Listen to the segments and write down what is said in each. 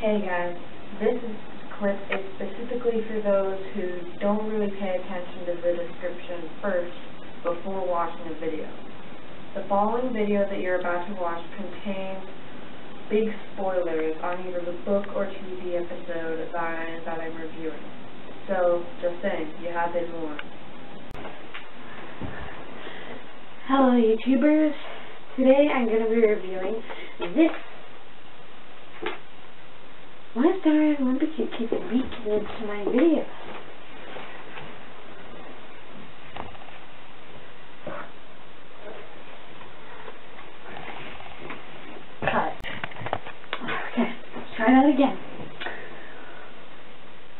Hey guys, this clip is specifically for those who don't really pay attention to the description first before watching a video. The following video that you're about to watch contains big spoilers on either the book or TV episode that I'm reviewing. So, just saying, you have been warned. Hello YouTubers, today I'm going to be reviewing this. Why is there an Olympic keep leaking into my videos? Cut. Okay, let's try that again.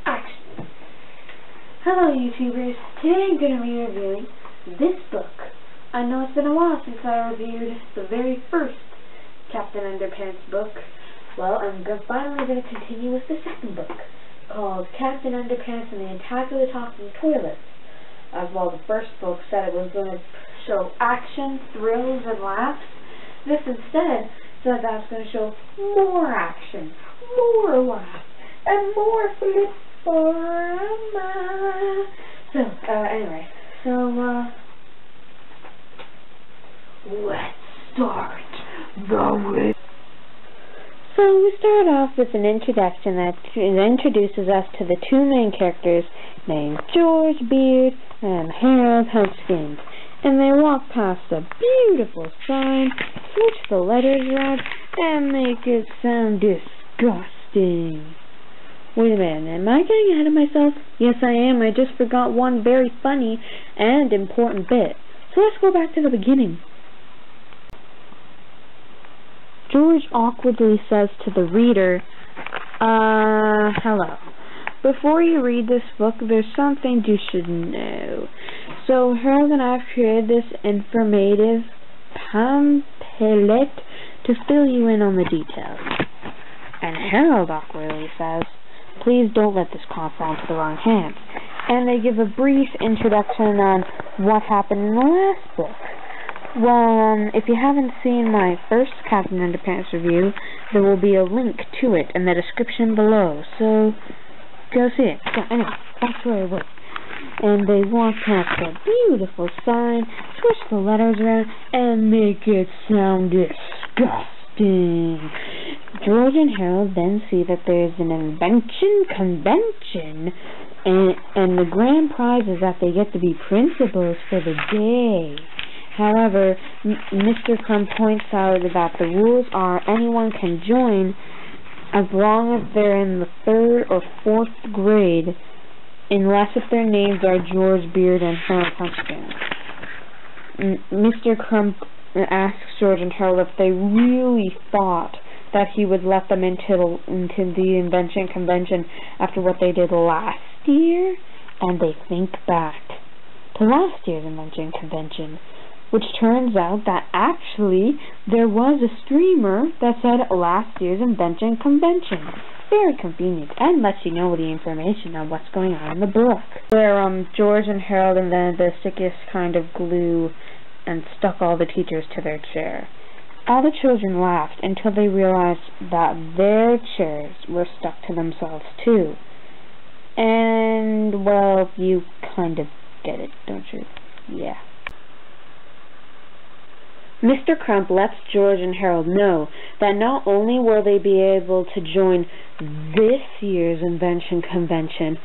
Action. Hello YouTubers, today I'm going to be reviewing this book. I know it's been a while since I reviewed the very first Captain Underpants book. Well, I'm finally going to continue with the second book, called Captain Underpants and the Attack of the Talking Toilets. As well, the first book said it was going to show action, thrills, and laughs. This instead said that it's going to show more action, more laughs, and more flip-forama. Anyway, let's start the review. So we start off with an introduction that introduces us to the two main characters named George Beard and Harold Huntskin. And they walk past a beautiful sign, switch the letters around, and make it sound disgusting. Wait a minute, am I getting ahead of myself? Yes, I am. I just forgot one very funny and important bit. So let's go back to the beginning. George awkwardly says to the reader, hello. Before you read this book, there's something you should know. So Harold and I have created this informative pamphlet to fill you in on the details. And Harold awkwardly says, please don't let this fall into the wrong hands. And they give a brief introduction on what happened in the last book. Well, if you haven't seen my first Captain Underpants review, there will be a link to it in the description below, so go see it. So anyway, that's where I was. And they walk past a beautiful sign, switch the letters around, and make it sound disgusting. George and Harold then see that there's an invention convention, and the grand prize is that they get to be principals for the day. However, Mr. Crumb points out that the rules are anyone can join as long as they're in the 3rd or 4th grade, unless if their names are George Beard and Harold Huntskin. Mr. Crumb asks George and Harold if they really thought that he would let them into the invention convention after what they did last year, and they think back to last year's invention convention, which turns out that actually there was a streamer that said last year's invention convention. Very convenient, and lets you know the information on what's going on in the book. Where George and Harold invented the sickest kind of glue and stuck all the teachers to their chair. All the children laughed until they realized that their chairs were stuck to themselves too. And, well, you kind of get it, don't you? Yeah. Mr. Crump lets George and Harold know that not only will they be able to join this year's invention convention,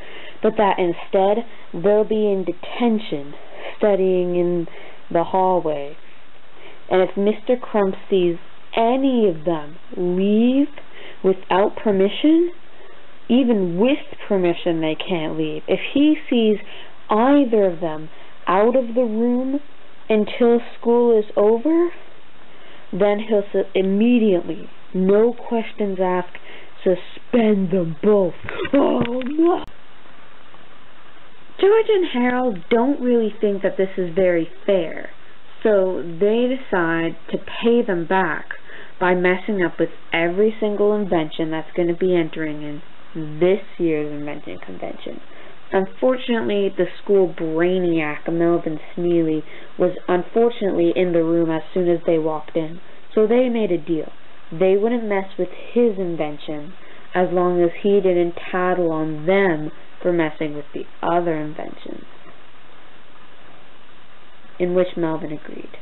but that instead they'll be in detention, studying in the hallway. And if Mr. Crump sees any of them leave without permission, even with permission they can't leave. If he sees either of them out of the room until school is over, then he'll immediately, no questions asked, suspend them both. Oh no! George and Harold don't really think that this is very fair, so they decide to pay them back by messing up with every single invention that's going to be entering in this year's invention convention. Unfortunately, the school brainiac, Melvin Sneely, was unfortunately in the room as soon as they walked in, so they made a deal. They wouldn't mess with his invention as long as he didn't tattle on them for messing with the other inventions, in which Melvin agreed.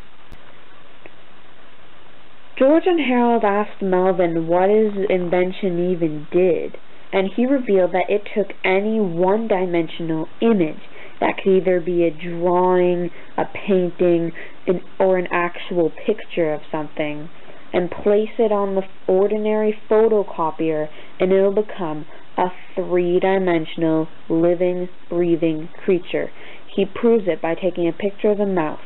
George and Harold asked Melvin what his invention even did, and he revealed that it took any one-dimensional image that could either be a drawing, a painting, or an actual picture of something, and place it on the ordinary photocopier, and it'll become a three-dimensional, living, breathing creature. He proves it by taking a picture of the mouse,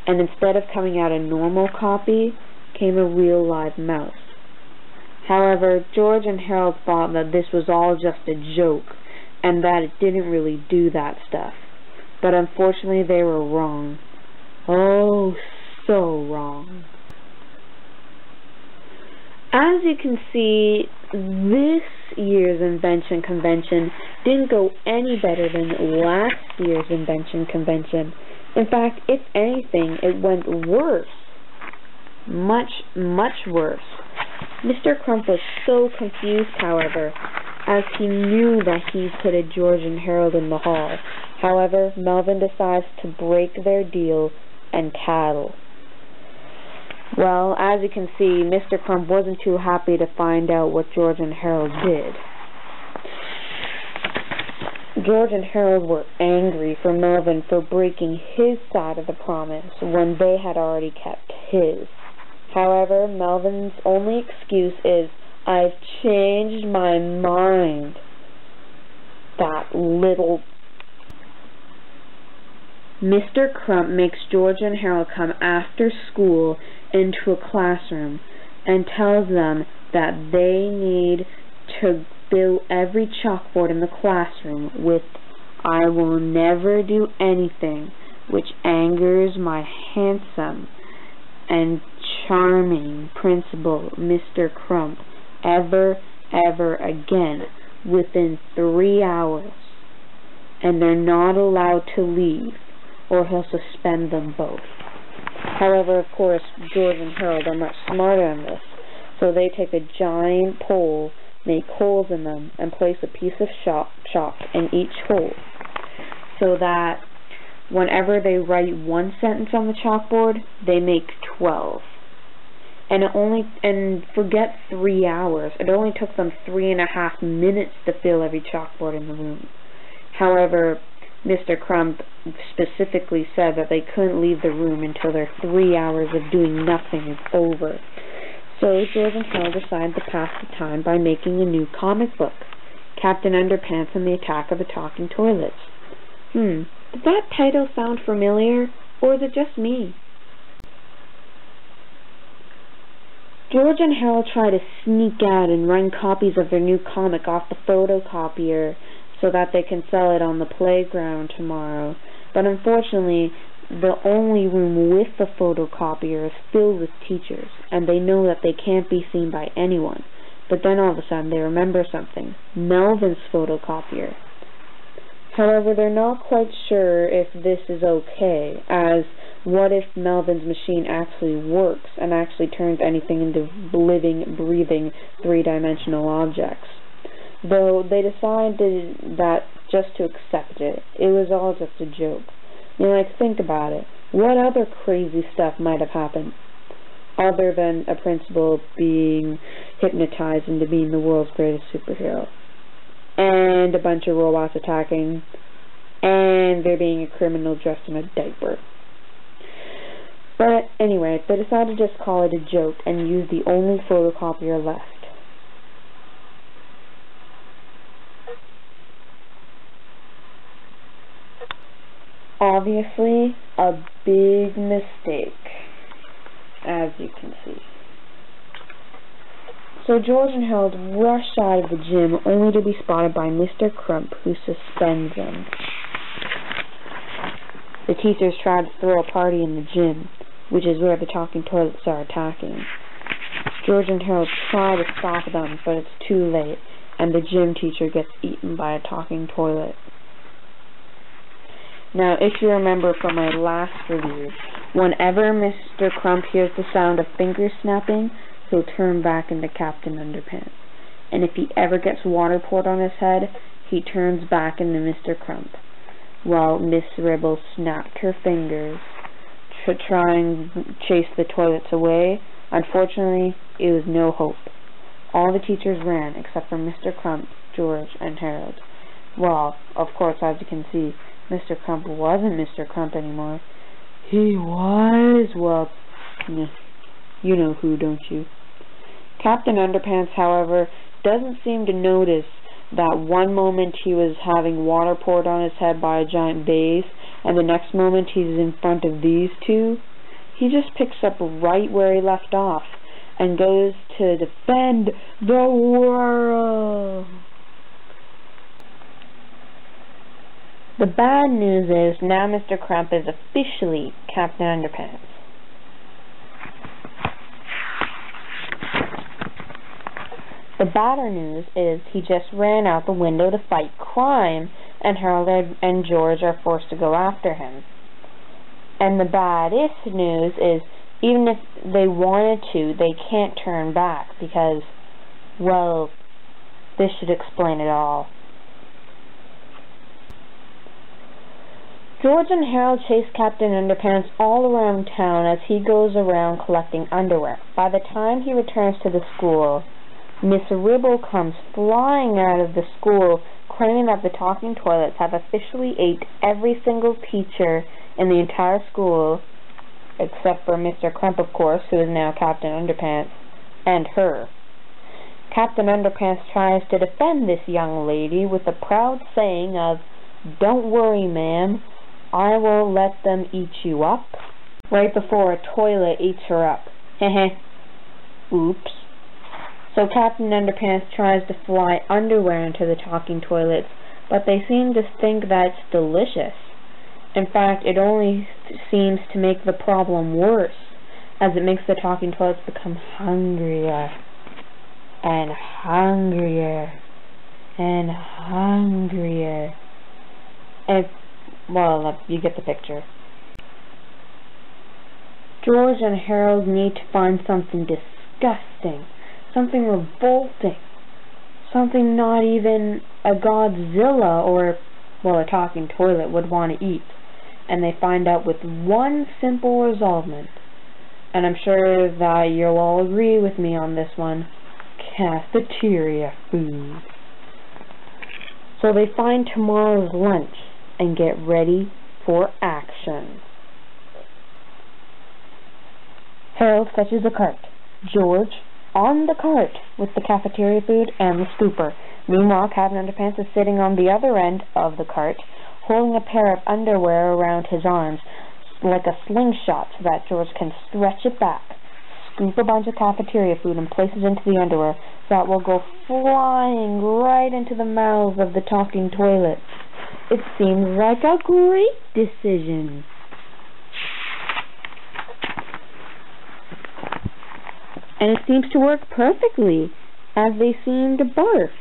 and instead of coming out a normal copy, came a real live mouse. However, George and Harold thought that this was all just a joke, and that it didn't really do that stuff. But unfortunately, they were wrong. Oh, so wrong. As you can see, this year's invention convention didn't go any better than last year's invention convention. In fact, if anything, it went worse. Much, much worse. Mr. Crump was so confused, however, as he knew that he put George and Harold in the hall. However, Melvin decides to break their deal and tattle. Well, as you can see, Mr. Crump wasn't too happy to find out what George and Harold did. George and Harold were angry for Melvin for breaking his side of the promise when they had already kept his. However, Melvin's only excuse is, "I've changed my mind." That little... Mr. Crump makes George and Harold come after school into a classroom and tells them that they need to fill every chalkboard in the classroom with "I will never do anything which angers my handsome and charming principal, Mr. Crump, ever again, within 3 hours. And they're not allowed to leave, or he'll suspend them both." However, of course, George and Harold are much smarter than this, so they take a giant pole, make holes in them, and place a piece of chalk in each hole, so that whenever they write one sentence on the chalkboard, they make 12. And forget 3 hours. It only took them 3.5 minutes to fill every chalkboard in the room. However, Mr. Crump specifically said that they couldn't leave the room until their 3 hours of doing nothing is over. So George and Harold decided to pass the time by making a new comic book, Captain Underpants and the Attack of the Talking Toilets. Did that title sound familiar, or is it just me? George and Harold try to sneak out and run copies of their new comic off the photocopier so that they can sell it on the playground tomorrow. But unfortunately, the only room with the photocopier is filled with teachers, and they know that they can't be seen by anyone. But then all of a sudden they remember something: Melvin's photocopier. However, they're not quite sure if this is okay, as what if Melvin's machine actually works and actually turns anything into living, breathing, three-dimensional objects. Though they decided that just to accept it. It was all just a joke. Think about it. What other crazy stuff might have happened? Other than a principal being hypnotized into being the world's greatest superhero. And a bunch of robots attacking. And there being a criminal dressed in a diaper. But anyway, they decided to just call it a joke and use the only photocopier left. Obviously, a big mistake, as you can see. So George and Harold rush out of the gym, only to be spotted by Mr. Crump, who suspends them. The teachers try to throw a party in the gym, which is where the talking toilets are attacking. George and Harold try to stop them, but it's too late, and the gym teacher gets eaten by a talking toilet. Now, if you remember from my last review, whenever Mr. Crump hears the sound of fingers snapping, he'll turn back into Captain Underpants. and if he ever gets water poured on his head, he turns back into Mr. Crump. Well, Miss Ribble snapped her fingers to try and chase the toilets away. Unfortunately, it was no hope. All the teachers ran except for Mr. Crump, George, and Harold. Well, of course, as you can see, Mr. Crump wasn't Mr. Crump anymore. He was, well, you know who, don't you? Captain Underpants, however, doesn't seem to notice that one moment he was having water poured on his head by a giant vase, and the next moment he's in front of these two. He just picks up right where he left off and goes to defend the world. The bad news is now Mr. Crump is officially Captain Underpants. The badder news is he just ran out the window to fight crime, and Harold and George are forced to go after him. And the baddest news is even if they wanted to, they can't turn back because, well, this should explain it all. George and Harold chase Captain Underpants all around town as he goes around collecting underwear. By the time he returns to the school, Miss Ribble comes flying out of the school, claiming that the talking toilets have officially ate every single teacher in the entire school, except for Mr. Crump, of course, who is now Captain Underpants, and her. Captain Underpants tries to defend this young lady with the proud saying of, "Don't worry, ma'am, I won't let them eat you up," right before a toilet eats her up. Heh. Oops. So Captain Underpants tries to fly underwear into the talking toilets, but they seem to think that's delicious. In fact, it only seems to make the problem worse, as it makes the talking toilets become hungrier, and hungrier, and hungrier. And, well, you get the picture. George and Harold need to find something disgusting, something revolting, something not even a Godzilla or, well, a talking toilet would want to eat. And they find out with one simple resolvement, and I'm sure that you'll all agree with me on this one: cafeteria food. So they find tomorrow's lunch and get ready for action. Harold fetches a cart. George on the cart with the cafeteria food and the scooper. Meanwhile, Captain Underpants is sitting on the other end of the cart, holding a pair of underwear around his arms like a slingshot so that George can stretch it back, scoop a bunch of cafeteria food and place it into the underwear so that will go flying right into the mouths of the talking toilets. It seems like a great decision. And it seems to work perfectly, as they seem to barf.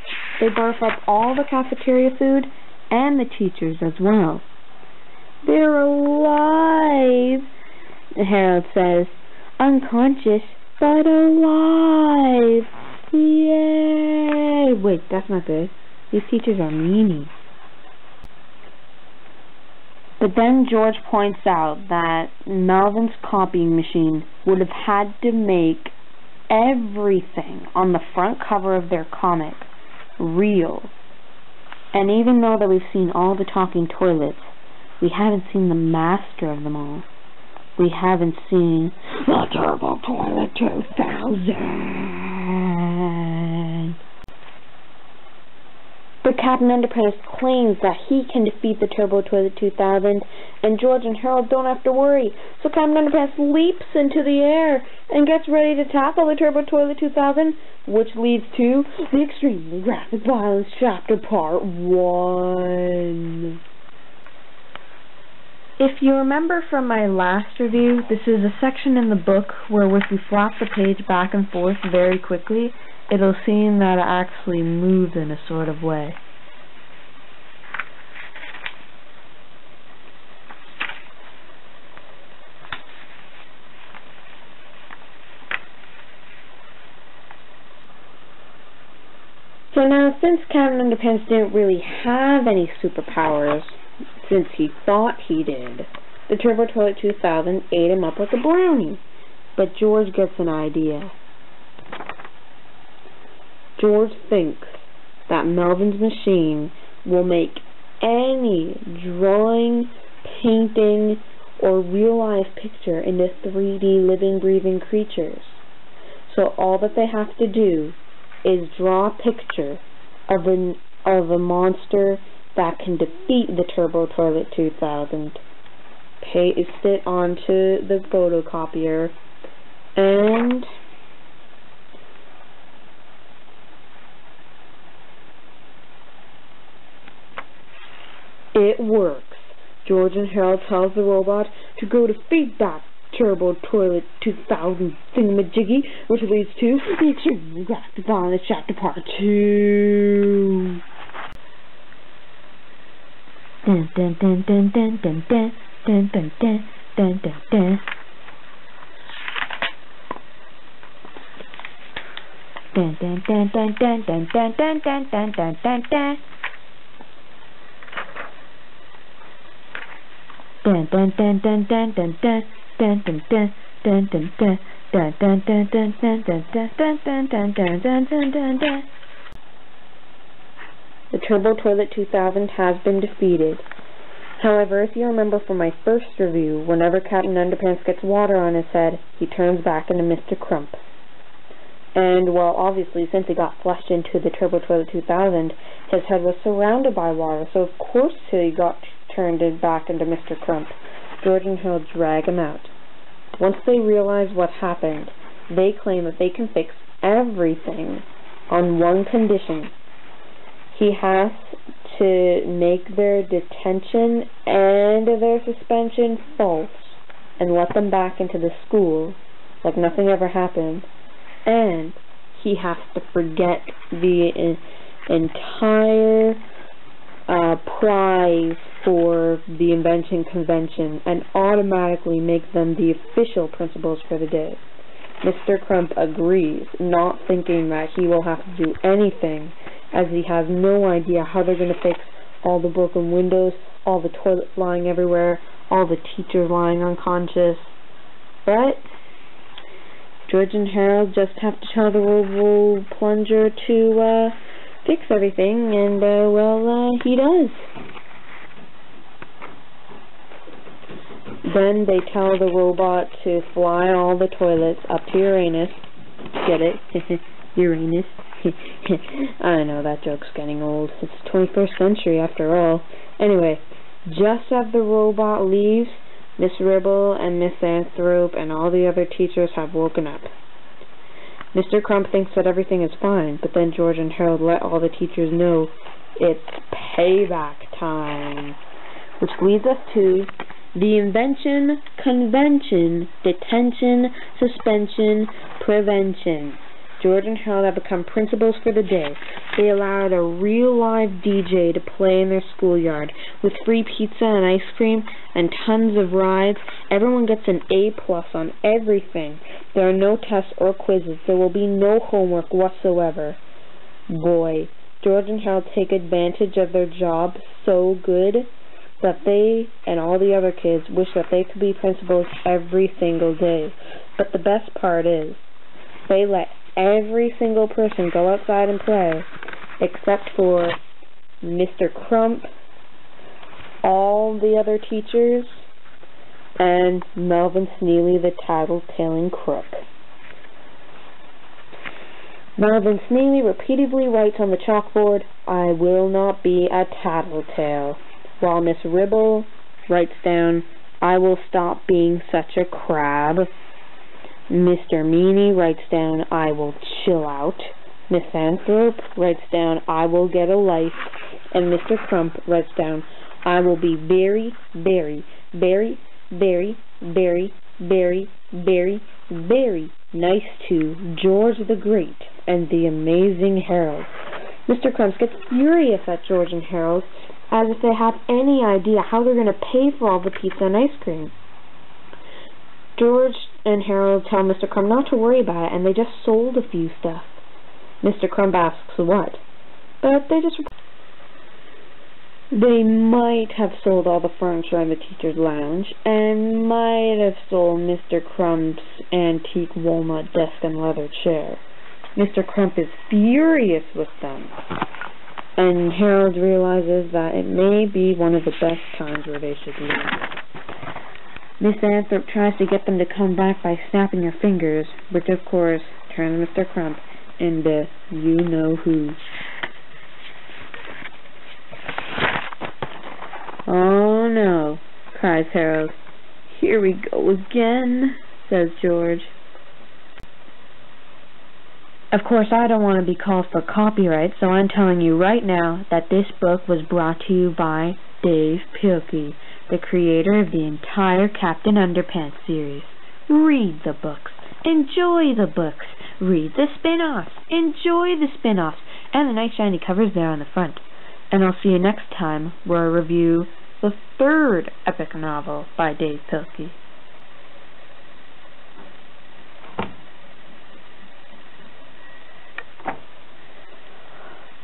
They barf up all the cafeteria food and the teachers as well. "They're alive," Harold says. "Unconscious, but alive. Yay!" Wait, that's not good. These teachers are meanies. But then George points out that Melvin's copying machine would have had to make everything on the front cover of their comic real. And even though that we've seen all the talking toilets, we haven't seen the master of them all. We haven't seen the Turbo Toilet 2000. But Captain Underpants claims that he can defeat the Turbo Toilet 2000, and George and Harold don't have to worry. So Captain Underpants leaps into the air and gets ready to tackle the Turbo Toilet 2000, which leads to the Extremely Graphic Violence Chapter Part 1. If you remember from my last review, this is a section in the book where if you flap the page back and forth very quickly, it'll seem that it actually moves in a sort of way. So now, since Captain Underpants didn't really have any superpowers, since he thought he did, the Turbo Toilet 2000 ate him up like a brownie. But George gets an idea. George thinks that Melvin's machine will make any drawing, painting, or real-life picture into 3D living, breathing creatures. So all that they have to do is draw a picture of a monster that can defeat the Turbo Toilet 2000, paste it onto the photocopier, and it works. George and Harold tells the robot to go defeat that Turbo Toilet 2000 thingamajiggy, which leads to the extremely graphic violence chapter part 2. Dun dun dun dun dun dun dun dun dun dun dun dun dun. Dun dun dun dun dun dun dun dun dun dun dun dun dun. Dun dun dun dun dun dun dun. Dun dun dun dun dun dun dun dun dun dun dun dun dun dun dun dun dun dun dun dun. The Turbo Toilet 2000 has been defeated. However, if you remember from my first review, whenever Captain Underpants gets water on his head, he turns back into Mr. Crump. And, well, obviously, since he got flushed into the Turbo Toilet 2000, his head was surrounded by water, so of course he got turned back into Mr. Crump. George and Harold drag him out. Once they realize what happened, they claim that they can fix everything on one condition. He has to make their detention and their suspension false and let them back into the school like nothing ever happened. And he has to forget the entire prize for the invention convention and automatically make them the official principals for the day. Mr. Crump agrees, not thinking that he will have to do anything, as he has no idea how they're going to fix all the broken windows, all the toilets lying everywhere, all the teachers lying unconscious. But George and Harold just have to tell the Robo Plunger to fix everything, and he does. Then they tell the robot to fly all the toilets up to Uranus. Get it? Uranus. I know, that joke's getting old. It's the 21st century after all. Anyway, just as the robot leaves, Miss Ribble and Miss Anthrope and all the other teachers have woken up. Mr. Crump thinks that everything is fine, but then George and Harold let all the teachers know it's payback time. Which leads us to the invention, convention, detention, suspension, prevention. George and Harold have become principals for the day. They allowed a real live DJ to play in their schoolyard with free pizza and ice cream and tons of rides. Everyone gets an A+ on everything. There are no tests or quizzes. There will be no homework whatsoever. Boy, George and Harold take advantage of their job so good that they and all the other kids wish that they could be principals every single day. But the best part is, they let every single person go outside and play, except for Mr. Crump, all the other teachers, and Melvin Sneely, the tattle-tailing crook. Melvin Sneely repeatedly writes on the chalkboard, "I will not be a tattletale," while Miss Ribble writes down, "I will stop being such a crab." Mr. Meany writes down, "I will chill out." Miss Anthrope writes down, "I will get a life." And Mr. Crump writes down, "I will be very, very, very, very, very, very, very, very nice to George the Great and the Amazing Harold." Mr. Crump gets furious at George and Harold, as if they have any idea how they're going to pay for all the pizza and ice cream. George and Harold tell Mr. Crump not to worry about it, and they just sold a few stuff. Mr. Crump asks what, but they might have sold all the furniture in the teacher's lounge, and might have sold Mr. Crump's antique walnut desk and leather chair. Mr. Crump is furious with them, and Harold realizes that it may be one of the best times where they should leave. Miss Anthrop tries to get them to come back by snapping her fingers, which of course turns Mr. Crump into you-know-who. "Oh no," cries Harold. "Here we go again," says George. Of course, I don't want to be called for copyright, so I'm telling you right now that this book was brought to you by Dave Pilkey, the creator of the entire Captain Underpants series. Read the books. Enjoy the books. Read the spin-offs. Enjoy the spin-offs. And the nice shiny covers there on the front. And I'll see you next time where I review the third epic novel by Dave Pilkey.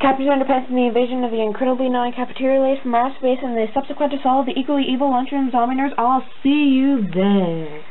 Captain Underpants and the invasion of the incredibly annoying cafeteria ladies from outer space and the subsequent assault of the equally evil lunchroom zombie nerds. I'll see you there.